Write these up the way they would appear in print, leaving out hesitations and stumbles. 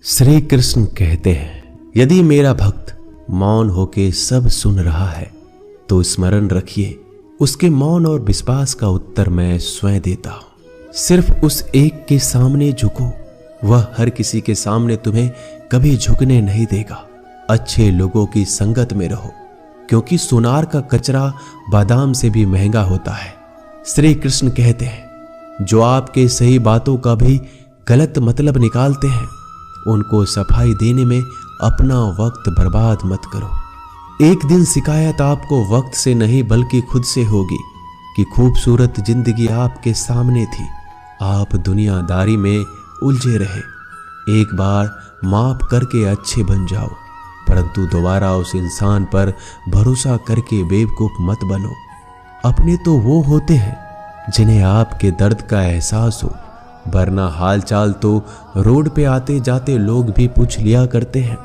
श्री कृष्ण कहते हैं, यदि मेरा भक्त मौन होके सब सुन रहा है तो स्मरण रखिए, उसके मौन और विश्वास का उत्तर मैं स्वयं देता हूं। सिर्फ उस एक के सामने झुको, वह हर किसी के सामने तुम्हें कभी झुकने नहीं देगा। अच्छे लोगों की संगत में रहो, क्योंकि सोनार का कचरा बादाम से भी महंगा होता है। श्री कृष्ण कहते हैं, जो आपके सही बातों का भी गलत मतलब निकालते हैं, उनको सफाई देने में अपना वक्त बर्बाद मत करो। एक दिन शिकायत आपको वक्त से नहीं बल्कि खुद से होगी कि खूबसूरत जिंदगी आपके सामने थी, आप दुनियादारी में उलझे रहे। एक बार माफ करके अच्छे बन जाओ, परंतु दोबारा उस इंसान पर भरोसा करके बेवकूफ मत बनो। अपने तो वो होते हैं जिन्हें आपके दर्द का एहसास हो, वरना हालचाल तो रोड पे आते जाते लोग भी पूछ लिया करते हैं।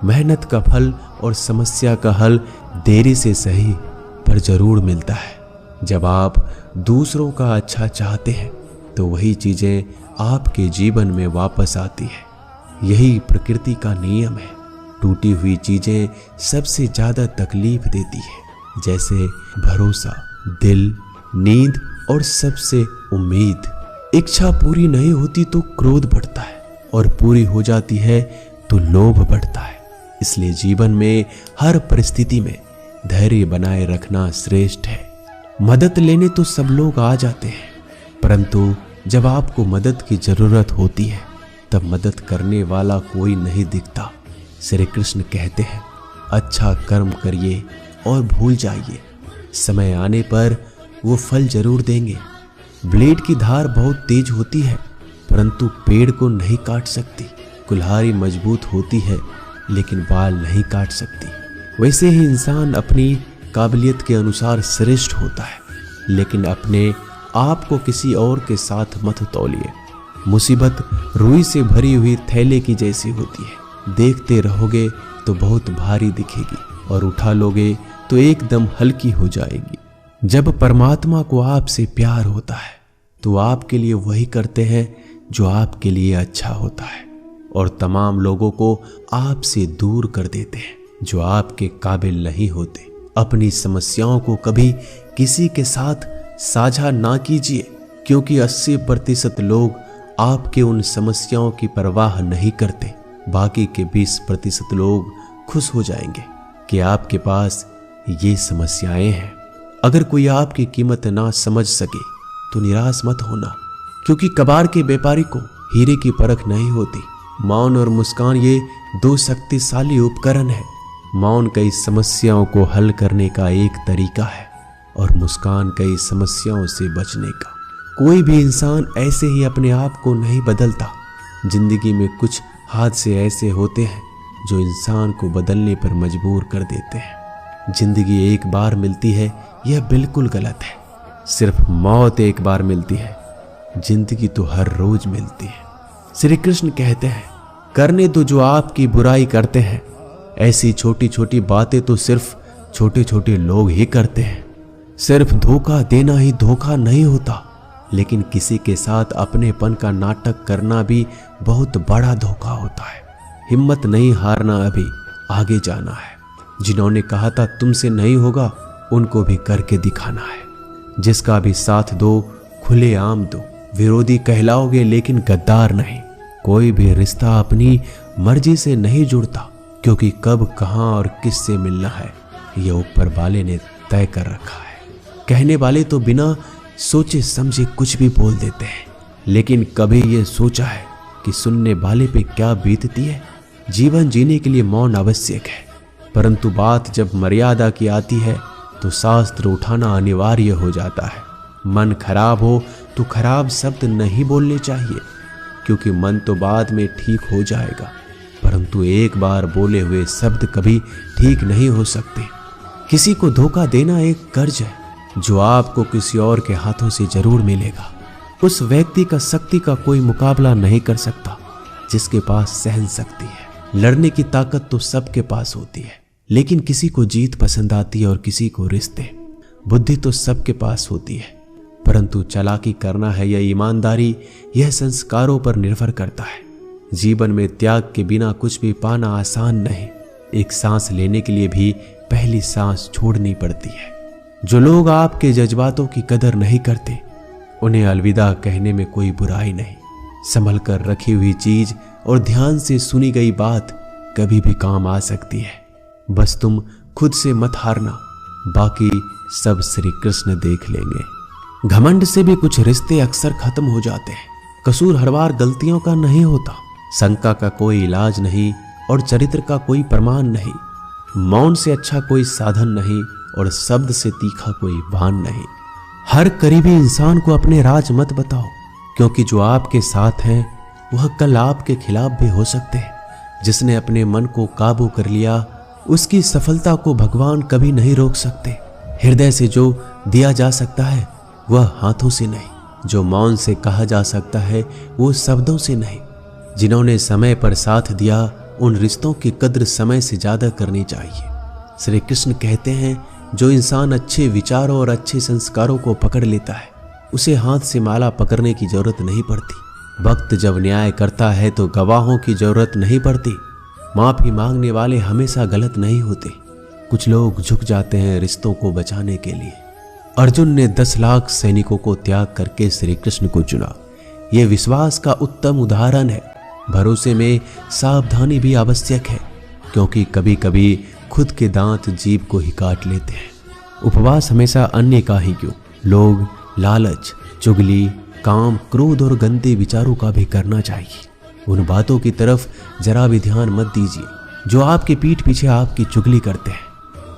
मेहनत का फल और समस्या का हल देरी से सही पर जरूर मिलता है। जब आप दूसरों का अच्छा चाहते हैं तो वही चीजें आपके जीवन में वापस आती है। यही प्रकृति का नियम है। टूटी हुई चीजें सबसे ज्यादा तकलीफ देती है, जैसे भरोसा, दिल, नींद और सबसे उम्मीद। इच्छा पूरी नहीं होती तो क्रोध बढ़ता है, और पूरी हो जाती है तो लोभ बढ़ता है। इसलिए जीवन में हर परिस्थिति में धैर्य बनाए रखना श्रेष्ठ है। मदद लेने तो सब लोग आ जाते हैं, परंतु जब आपको मदद की जरूरत होती है तब मदद करने वाला कोई नहीं दिखता। श्री कृष्ण कहते हैं, अच्छा कर्म करिए और भूल जाइए, समय आने पर वो फल जरूर देंगे। ब्लेड की धार बहुत तेज होती है, परंतु पेड़ को नहीं काट सकती। कुल्हाड़ी मजबूत होती है, लेकिन बाल नहीं काट सकती। वैसे ही इंसान अपनी काबिलियत के अनुसार श्रेष्ठ होता है, लेकिन अपने आप को किसी और के साथ मत तौलिए। मुसीबत रुई से भरी हुई थैले की जैसी होती है, देखते रहोगे तो बहुत भारी दिखेगी और उठा लोगे तो एकदम हल्की हो जाएगी। जब परमात्मा को आपसे प्यार होता है तो आपके लिए वही करते हैं जो आपके लिए अच्छा होता है, और तमाम लोगों को आपसे दूर कर देते हैं जो आपके काबिल नहीं होते। अपनी समस्याओं को कभी किसी के साथ साझा ना कीजिए, क्योंकि 80% लोग आपके उन समस्याओं की परवाह नहीं करते। बाकी के 20% लोग खुश हो जाएंगे कि आपके पास ये समस्याएं हैं। अगर कोई आपकी कीमत ना समझ सके तो निराश मत होना, क्योंकि कबाड़ के व्यापारी को हीरे की परख नहीं होती। मौन और मुस्कान ये दो शक्तिशाली उपकरण है। मौन कई समस्याओं को हल करने का एक तरीका है, और मुस्कान कई समस्याओं से बचने का। कोई भी इंसान ऐसे ही अपने आप को नहीं बदलता। जिंदगी में कुछ हादसे ऐसे होते हैं जो इंसान को बदलने पर मजबूर कर देते हैं। जिंदगी एक बार मिलती है, यह बिल्कुल गलत है। सिर्फ मौत एक बार मिलती है, जिंदगी तो हर रोज मिलती है। श्री कृष्ण कहते हैं, करने दो जो आपकी बुराई करते हैं। ऐसी छोटी छोटी बातें तो सिर्फ छोटे छोटे लोग ही करते हैं। सिर्फ धोखा देना ही धोखा नहीं होता, लेकिन किसी के साथ अपनेपन का नाटक करना भी बहुत बड़ा धोखा होता है। हिम्मत नहीं हारना, अभी आगे जाना है। जिन्होंने कहा था तुमसे नहीं होगा, उनको भी करके दिखाना है। जिसका भी साथ दो, खुले आम दो। विरोधी कहलाओगे लेकिन गद्दार नहीं। कोई भी रिश्ता अपनी मर्जी से नहीं जुड़ता, क्योंकि कब, कहां और किससे मिलना है यह ऊपर वाले ने तय कर रखा है। कहने वाले तो बिना सोचे समझे कुछ भी बोल देते हैं, लेकिन कभी ये सोचा है कि सुनने वाले पे क्या बीतती है। जीवन जीने के लिए मौन आवश्यक है, परंतु बात जब मर्यादा की आती है तो शास्त्र उठाना अनिवार्य हो जाता है। मन खराब हो तो खराब शब्द नहीं बोलने चाहिए, क्योंकि मन तो बाद में ठीक हो जाएगा, परंतु एक बार बोले हुए शब्द कभी ठीक नहीं हो सकते। किसी को धोखा देना एक कर्ज है जो आपको किसी और के हाथों से जरूर मिलेगा। उस व्यक्ति का शक्ति का कोई मुकाबला नहीं कर सकता जिसके पास सहन शक्ति है। लड़ने की ताकत तो सबके पास होती है, लेकिन किसी को जीत पसंद आती है और किसी को रिश्ते। बुद्धि तो सबके पास होती है, परंतु चालाकी करना है या ईमानदारी, यह संस्कारों पर निर्भर करता है। जीवन में त्याग के बिना कुछ भी पाना आसान नहीं। एक सांस लेने के लिए भी पहली सांस छोड़नी पड़ती है। जो लोग आपके जज्बातों की कदर नहीं करते, उन्हें अलविदा कहने में कोई बुराई नहीं। संभल कर रखी हुई चीज और ध्यान से सुनी गई बात कभी भी काम आ सकती है। बस तुम खुद से मत हारना, बाकी सब श्री कृष्ण देख लेंगे। घमंड से भी कुछ रिश्ते अक्सर खत्म हो जाते हैं। कसूर हर बार गलतियों का नहीं होता। शंका का कोई इलाज नहीं और चरित्र का कोई प्रमाण नहीं। मौन से अच्छा कोई साधन नहीं और शब्द से तीखा कोई बाण नहीं। हर करीबी इंसान को अपने राज मत बताओ, क्योंकि जो आपके साथ हैं वह कल आपके खिलाफ भी हो सकते हैं। जिसने अपने मन को काबू कर लिया, उसकी सफलता को भगवान कभी नहीं रोक सकते। हृदय से जो दिया जा सकता है वह हाथों से नहीं। जो मौन से कहा जा सकता है वो शब्दों से नहीं। जिन्होंने समय पर साथ दिया, उन रिश्तों की कद्र समय से ज्यादा करनी चाहिए। श्री कृष्ण कहते हैं, जो इंसान अच्छे विचारों और अच्छे संस्कारों को पकड़ लेता है, उसे हाथ से माला पकड़ने की जरूरत नहीं पड़ती। वक्त जब न्याय करता है तो गवाहों की जरूरत नहीं पड़ती। माफी मांगने वाले हमेशा गलत नहीं होते। कुछ लोग झुक जाते हैं रिश्तों को बचाने के लिए। अर्जुन ने 10 लाख सैनिकों को त्याग करके श्री कृष्ण को चुना। यह विश्वास का उत्तम उदाहरण है। भरोसे में सावधानी भी आवश्यक है, क्योंकि कभी कभी खुद के दांत जीभ को ही काट लेते हैं। उपवास हमेशा अन्य का ही क्यों, लोग लालच, चुगली, काम, क्रोध और गंदे विचारों का भी करना चाहिए। उन बातों की तरफ जरा भी ध्यान मत दीजिए जो आपके पीठ पीछे आपकी चुगली करते हैं।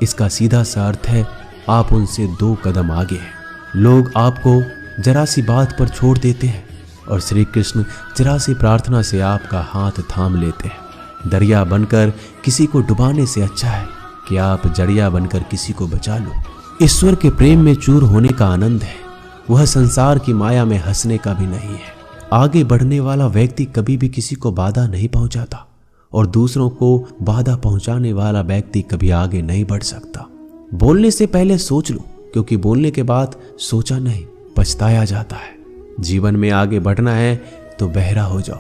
इसका सीधा सा अर्थ है आप उनसे 2 कदम आगे हैं। लोग आपको जरा सी बात पर छोड़ देते हैं और श्री कृष्ण जरा सी प्रार्थना से आपका हाथ थाम लेते हैं। दरिया बनकर किसी को डुबाने से अच्छा है कि आप जड़िया बनकर किसी को बचा लो। ईश्वर के प्रेम में चूर होने का आनंद है, वह संसार की माया में हंसने का भी नहीं है। आगे बढ़ने वाला व्यक्ति कभी भी किसी को बाधा नहीं पहुंचाता और दूसरों को बाधा पहुंचाने वाला व्यक्ति कभी आगे नहीं बढ़ सकता। बोलने से पहले सोच लो, क्योंकि बोलने के बाद सोचा नहीं पछताया जाता है। जीवन में आगे बढ़ना है तो बहरा हो जाओ,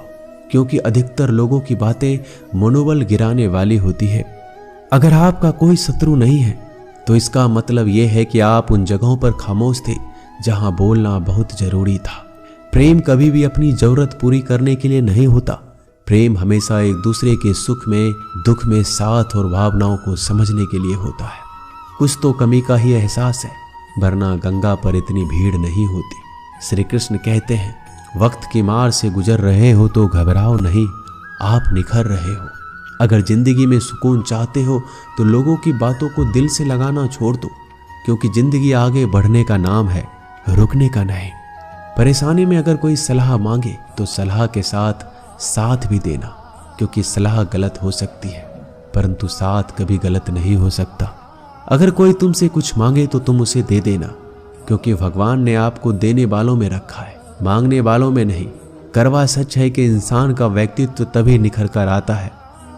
क्योंकि अधिकतर लोगों की बातें मनोबल गिराने वाली होती है। अगर आपका कोई शत्रु नहीं है तो इसका मतलब यह है कि आप उन जगहों पर खामोश थे जहां बोलना बहुत जरूरी था। प्रेम कभी भी अपनी जरूरत पूरी करने के लिए नहीं होता। प्रेम हमेशा एक दूसरे के सुख में, दुख में साथ और भावनाओं को समझने के लिए होता है। कुछ तो कमी का ही एहसास है, वरना गंगा पर इतनी भीड़ नहीं होती। श्री कृष्ण कहते हैं, वक्त की मार से गुजर रहे हो तो घबराओ नहीं, आप निखर रहे हो। अगर जिंदगी में सुकून चाहते हो तो लोगों की बातों को दिल से लगाना छोड़ दो, क्योंकि जिंदगी आगे बढ़ने का नाम है, रुकने का नहीं। परेशानी में अगर कोई सलाह मांगे तो सलाह के साथ साथ भी देना, क्योंकि सलाह गलत हो सकती है परंतु साथ कभी गलत नहीं हो सकता। अगर कोई तुमसे कुछ मांगे तो तुम उसे दे देना, क्योंकि भगवान ने आपको देने वालों में रखा है, मांगने वालों में नहीं। कड़वा सच है कि इंसान का व्यक्तित्व तभी निखर कर आता है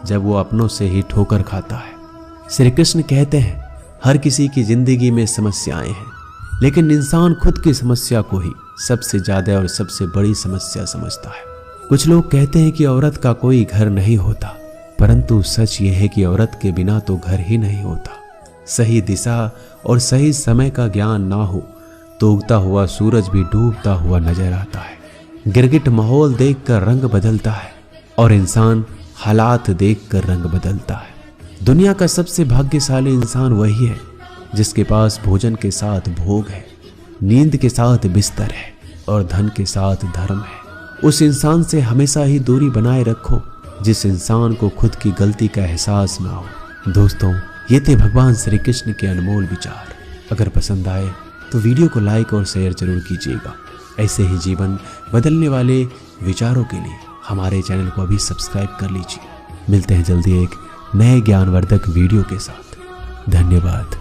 जब वो अपनों से ही ठोकर खाता है। श्री कृष्ण कहते हैं, हर किसी की जिंदगी में समस्याएं हैं, लेकिन इंसान खुद की समस्या को ही सबसे ज्यादा और सबसे बड़ी समस्या समझता है। कुछ लोग कहते हैं कि औरत का कोई घर नहीं होता, परंतु सच ये है कि औरत के बिना तो घर ही नहीं होता। सही दिशा और सही समय का ज्ञान ना हो तो उगता हुआ सूरज भी डूबता हुआ नजर आता है। गिरगिट माहौल देखकर रंग बदलता है और इंसान हालात देखकर रंग बदलता है। दुनिया का सबसे भाग्यशाली इंसान वही है जिसके पास भोजन के साथ भोग है, नींद के साथ बिस्तर है और धन के साथ धर्म है। उस इंसान से हमेशा ही दूरी बनाए रखो जिस इंसान को खुद की गलती का एहसास ना हो। दोस्तों, ये थे भगवान श्री कृष्ण के अनमोल विचार। अगर पसंद आए तो वीडियो को लाइक और शेयर जरूर कीजिएगा। ऐसे ही जीवन बदलने वाले विचारों के लिए हमारे चैनल को अभी सब्सक्राइब कर लीजिए। मिलते हैं जल्दी एक नए ज्ञानवर्धक वीडियो के साथ। धन्यवाद।